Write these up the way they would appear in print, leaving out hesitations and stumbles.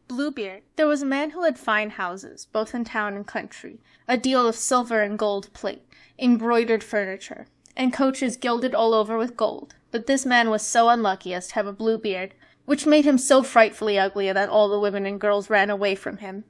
Bluebeard. There was a man who had fine houses, both in town and country, a deal of silver and gold plate, embroidered furniture, and coaches gilded all over with gold. But this man was so unlucky as to have a blue beard, which made him so frightfully ugly that all the women and girls ran away from him.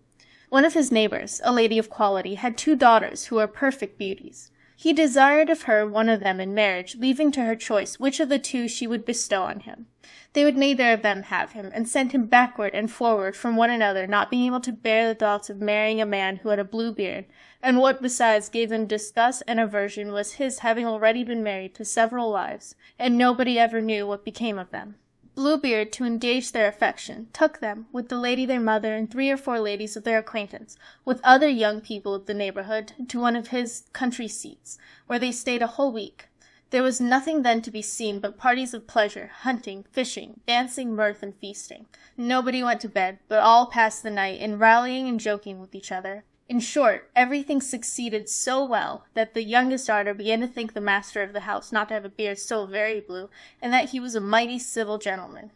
One of his neighbors, a lady of quality, had 2 daughters who were perfect beauties. He desired of her one of them in marriage, leaving to her choice which of the 2 she would bestow on him. They would neither of them have him, and sent him backward and forward from one another, not being able to bear the thoughts of marrying a man who had a blue beard, and what besides gave them disgust and aversion was his having already been married to several wives, and nobody ever knew what became of them. Bluebeard, to engage their affection, took them, with the lady their mother and 3 or 4 ladies of their acquaintance, with other young people of the neighborhood, to one of his country seats, where they stayed a whole week. There was nothing then to be seen but parties of pleasure, hunting, fishing, dancing, mirth, and feasting. Nobody went to bed, but all passed the night in rallying and joking with each other. In short, everything succeeded so well that the youngest daughter began to think the master of the house not to have a beard so very blue, and that he was a mighty civil gentleman.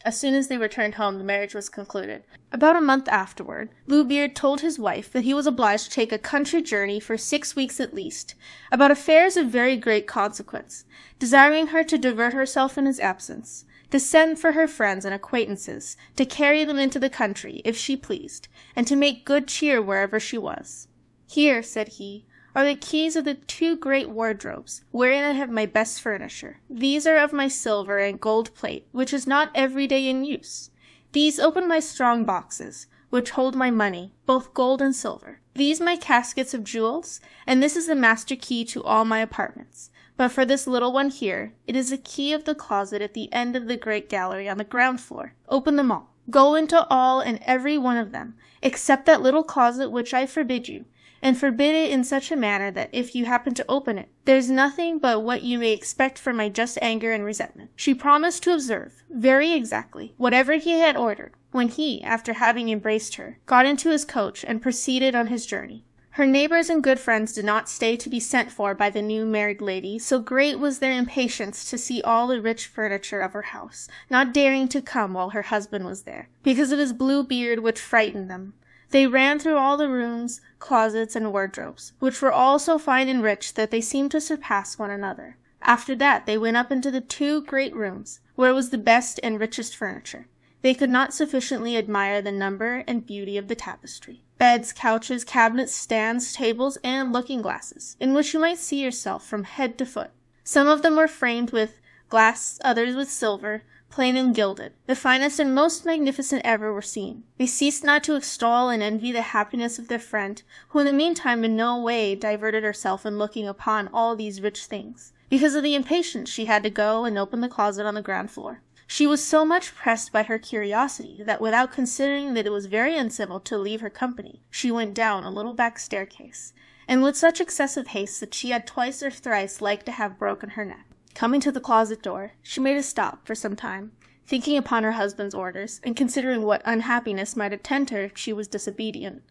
As soon as they returned home, the marriage was concluded. About a month afterward, Bluebeard told his wife that he was obliged to take a country journey for 6 weeks at least, about affairs of very great consequence, desiring her to divert herself in his absence, to send for her friends and acquaintances, to carry them into the country, if she pleased, and to make good cheer wherever she was. Here, said he, are the keys of the 2 great wardrobes, wherein I have my best furniture. These are of my silver and gold plate, which is not every day in use. These open my strong boxes, which hold my money, both gold and silver. These my caskets of jewels, and this is the master key to all my apartments. But for this little one here, it is the key of the closet at the end of the great gallery on the ground floor. Open them all. Go into all and every one of them, except that little closet which I forbid you, and forbid it in such a manner that if you happen to open it, there is nothing but what you may expect from my just anger and resentment. She promised to observe, very exactly, whatever he had ordered, when he, after having embraced her, got into his coach and proceeded on his journey. Her neighbors and good friends did not stay to be sent for by the new married lady, so great was their impatience to see all the rich furniture of her house, not daring to come while her husband was there, because of his blue beard which frightened them. They ran through all the rooms, closets, and wardrobes, which were all so fine and rich that they seemed to surpass one another. After that they went up into the 2 great rooms, where was the best and richest furniture. They could not sufficiently admire the number and beauty of the tapestry. Beds, couches, cabinets, stands, tables, and looking-glasses, in which you might see yourself from head to foot. Some of them were framed with glass, others with silver, plain and gilded. The finest and most magnificent ever were seen. They ceased not to extol and envy the happiness of their friend, who in the meantime in no way diverted herself in looking upon all these rich things. Because of the impatience she had to go and open the closet on the ground floor. She was so much pressed by her curiosity that without considering that it was very uncivil to leave her company, she went down a little back staircase, and with such excessive haste that she had twice or thrice like to have broken her neck. Coming to the closet door, she made a stop for some time, thinking upon her husband's orders, and considering what unhappiness might attend her if she was disobedient.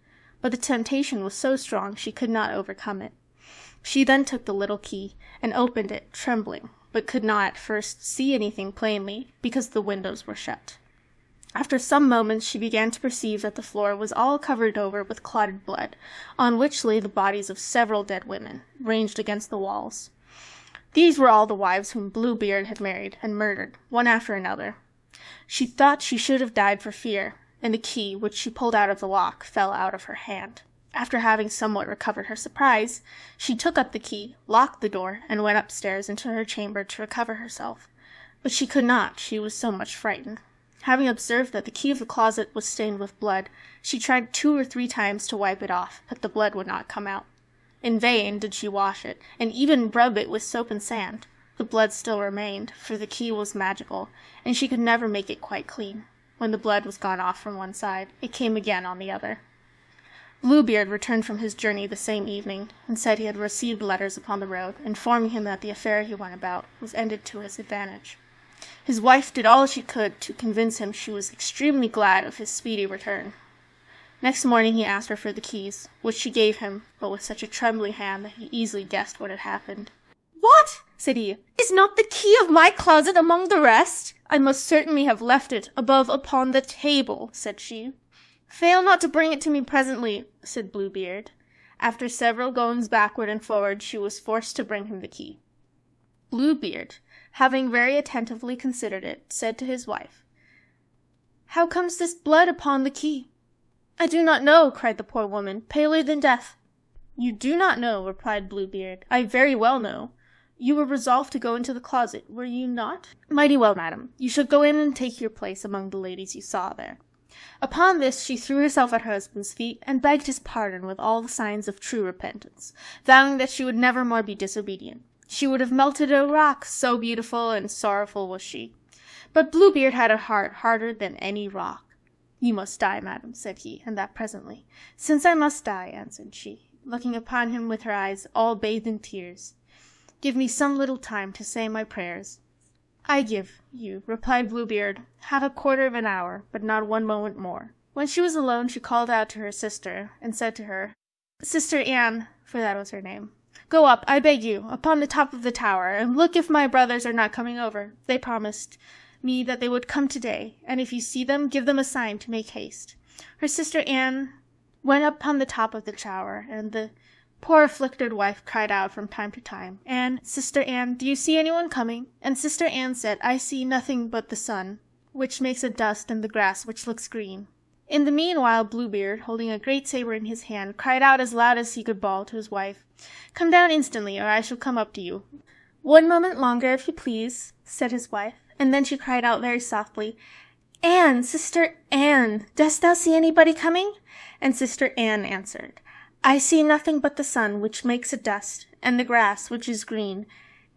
But the temptation was so strong she could not overcome it. She then took the little key, and opened it, trembling, but could not at first see anything plainly, because the windows were shut. After some moments she began to perceive that the floor was all covered over with clotted blood, on which lay the bodies of several dead women, ranged against the walls. These were all the wives whom Bluebeard had married and murdered, one after another. She thought she should have died for fear, and the key, which she pulled out of the lock, fell out of her hand. After having somewhat recovered her surprise, she took up the key, locked the door, and went upstairs into her chamber to recover herself. But she could not, she was so much frightened. Having observed that the key of the closet was stained with blood, she tried 2 or 3 times to wipe it off, but the blood would not come out. In vain did she wash it, and even rub it with soap and sand. The blood still remained, for the key was magical, and she could never make it quite clean. When the blood was gone off from one side, it came again on the other. Bluebeard returned from his journey the same evening, and said he had received letters upon the road, informing him that the affair he went about was ended to his advantage. His wife did all she could to convince him she was extremely glad of his speedy return. Next morning he asked her for the keys, which she gave him, but with such a trembling hand that he easily guessed what had happened. "What?" said he. "Is not the key of my closet among the rest? I must certainly have left it above upon the table, said she. Fail not to bring it to me presently, said Bluebeard. After several goings backward and forward, she was forced to bring him the key. Bluebeard, having very attentively considered it, said to his wife, How comes this blood upon the key? I do not know, cried the poor woman, paler than death. You do not know, replied Bluebeard. I very well know. You were resolved to go into the closet, were you not? Mighty well, madam. You shall go in and take your place among the ladies you saw there. Upon this she threw herself at her husband's feet, and begged his pardon with all the signs of true repentance, vowing that she would never more be disobedient. She would have melted a rock, so beautiful and sorrowful was she. But Bluebeard had a heart harder than any rock. You must die, madam, said he, and that presently. Since I must die, answered she, looking upon him with her eyes all bathed in tears. Give me some little time to say my prayers. I give you, replied Bluebeard, half a quarter of an hour, but not 1 moment more. When she was alone, she called out to her sister, and said to her, Sister Anne, for that was her name, go up, I beg you, upon the top of the tower, and look if my brothers are not coming over. They promised me that they would come today, and if you see them, give them a sign to make haste. Her sister Anne went up upon the top of the tower, and the poor afflicted wife cried out from time to time, Anne, Sister Anne, do you see anyone coming? And Sister Anne said, I see nothing but the sun, which makes a dust, and the grass, which looks green. In the meanwhile, Bluebeard, holding a great sabre in his hand, cried out as loud as he could bawl to his wife, Come down instantly, or I shall come up to you. 1 moment longer, if you please, said his wife, and then she cried out very softly, Anne, Sister Anne, dost thou see anybody coming? And Sister Anne answered, I see nothing but the sun, which makes a dust, and the grass, which is green.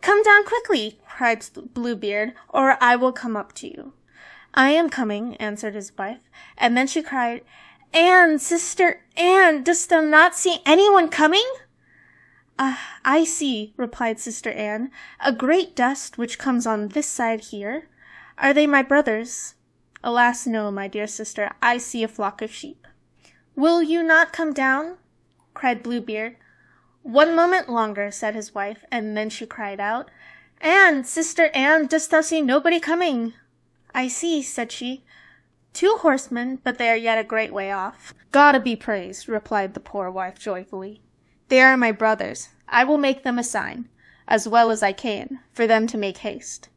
Come down quickly, cried Bluebeard, or I will come up to you. I am coming, answered his wife, and then she cried, Anne, Sister Anne, dost thou not see anyone coming? I see, replied Sister Anne, a great dust which comes on this side here. Are they my brothers? Alas, no, my dear sister, I see a flock of sheep. Will you not come down? Cried Bluebeard. 1 moment longer, said his wife, and then she cried out, Anne, Sister Anne, dost thou see nobody coming? I see, said she, 2 horsemen, but they are yet a great way off. God be praised, replied the poor wife joyfully. They are my brothers. I will make them a sign, as well as I can, for them to make haste.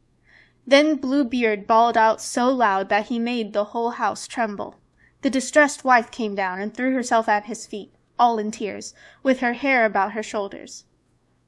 Then Bluebeard bawled out so loud that he made the whole house tremble. The distressed wife came down and threw herself at his feet, all in tears, with her hair about her shoulders.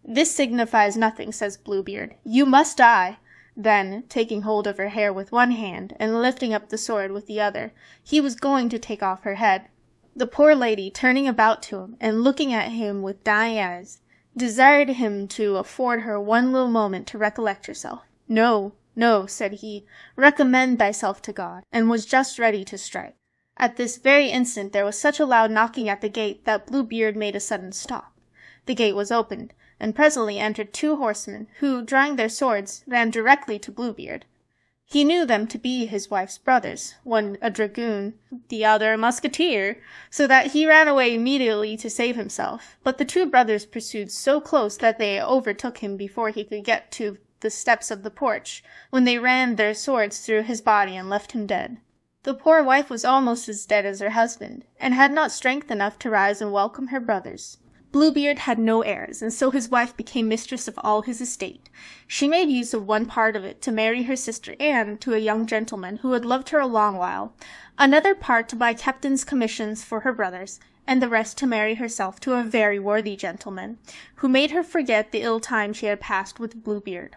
This signifies nothing, says Bluebeard. You must die. Then, taking hold of her hair with one hand, and lifting up the sword with the other, he was going to take off her head. The poor lady, turning about to him, and looking at him with dying eyes, desired him to afford her 1 little moment to recollect herself. No, no, said he, recommend thyself to God, and was just ready to strike. At this very instant there was such a loud knocking at the gate that Bluebeard made a sudden stop. The gate was opened, and presently entered 2 horsemen, who, drawing their swords, ran directly to Bluebeard. He knew them to be his wife's brothers, one a dragoon, the other a musketeer, so that he ran away immediately to save himself. But the 2 brothers pursued so close that they overtook him before he could get to the steps of the porch, when they ran their swords through his body and left him dead. The poor wife was almost as dead as her husband, and had not strength enough to rise and welcome her brothers. Bluebeard had no heirs, and so his wife became mistress of all his estate. She made use of 1 part of it to marry her sister Anne to a young gentleman who had loved her a long while, another part to buy captains' commissions for her brothers, and the rest to marry herself to a very worthy gentleman, who made her forget the ill time she had passed with Bluebeard.